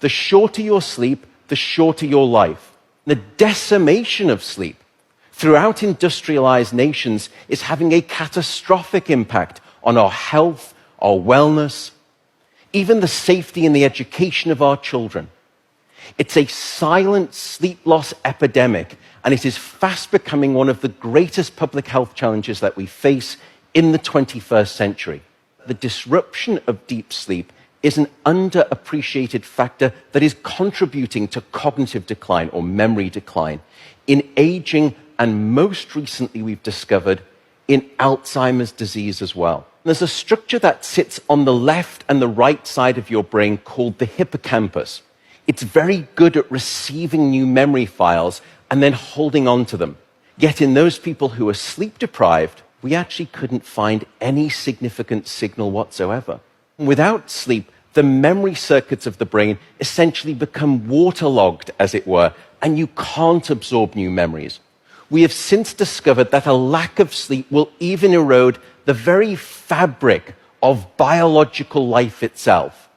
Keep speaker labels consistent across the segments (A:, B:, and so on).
A: The shorter your sleep, the shorter your life. The decimation of sleep throughout industrialized nations is having a catastrophic impact on our health, our wellness, even the safety and the education of our children. It's a silent sleep loss epidemic, and it is fast becoming one of the greatest public health challenges that we face in the 21st century. The disruption of deep sleep is an underappreciated factor that is contributing to cognitive decline or memory decline in aging, and most recently we've discovered in Alzheimer's disease as well. There's a structure that sits on the left and the right side of your brain called the hippocampus. It's very good at receiving new memory files and then holding on to them. Yet in those people who are sleep deprived, we actually couldn't find any significant signal whatsoever. Without sleep, the memory circuits of the brain essentially become waterlogged, as it were, and you can't absorb new memories. We have since discovered that a lack of sleep will even erode the very fabric of biological life itself,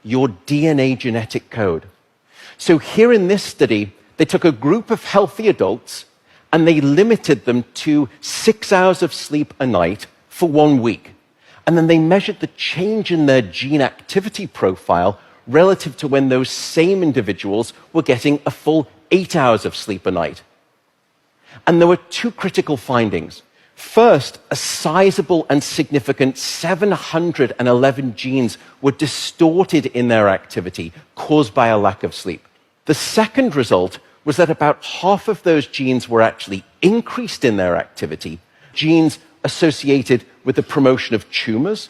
A: your DNA genetic code. So here in this study, they took a group of healthy adults and they limited them to 6 hours of sleep a night for 1 week. And then they measured the change in their gene activity profile relative to when those same individuals were getting a full 8 hours of sleep a night. And there were two critical findings. First, a sizable and significant 711 genes were distorted in their activity, caused by a lack of sleep. The second result was that about half of those genes were actually increased in their activity, genes associated with the promotion of tumors,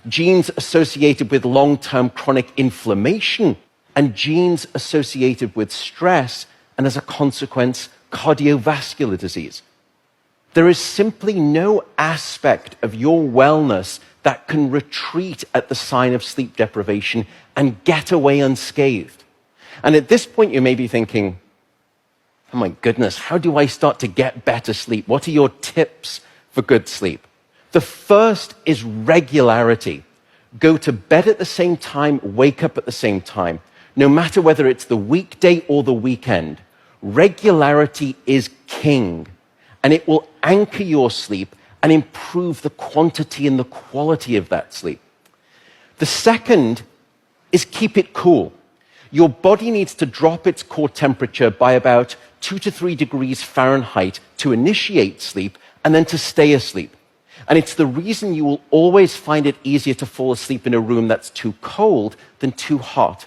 A: genes associated with long-term chronic inflammation, and genes associated with stress, and as a consequence, cardiovascular disease. There is simply no aspect of your wellness that can retreat at the sign of sleep deprivation and get away unscathed. And at this point, you may be thinking, oh my goodness, how do I start to get better sleep? What are your tips for good sleep? The first is regularity. Go to bed at the same time, wake up at the same time. No matter whether it's the weekday or the weekend, regularity is king. And it will anchor your sleep and improve the quantity and the quality of that sleep. The second is keep it cool. Your body needs to drop its core temperature by about 2 to 3 degrees Fahrenheit to initiate sleep and then to stay asleep. And it's the reason you will always find it easier to fall asleep in a room that's too cold than too hot.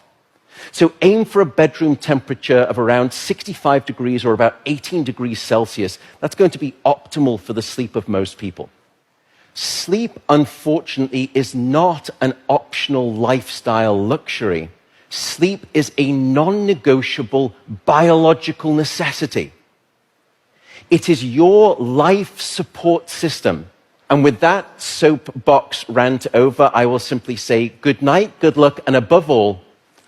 A: So aim for a bedroom temperature of around 65 degrees or about 18 degrees Celsius. That's going to be optimal for the sleep of most people. Sleep, unfortunately, is not an optional lifestyle luxury. Sleep is a non-negotiable biological necessity. It is your life support system. And with that soapbox rant over, I will simply say good night, good luck, and above all,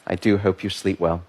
A: I do hope you sleep well.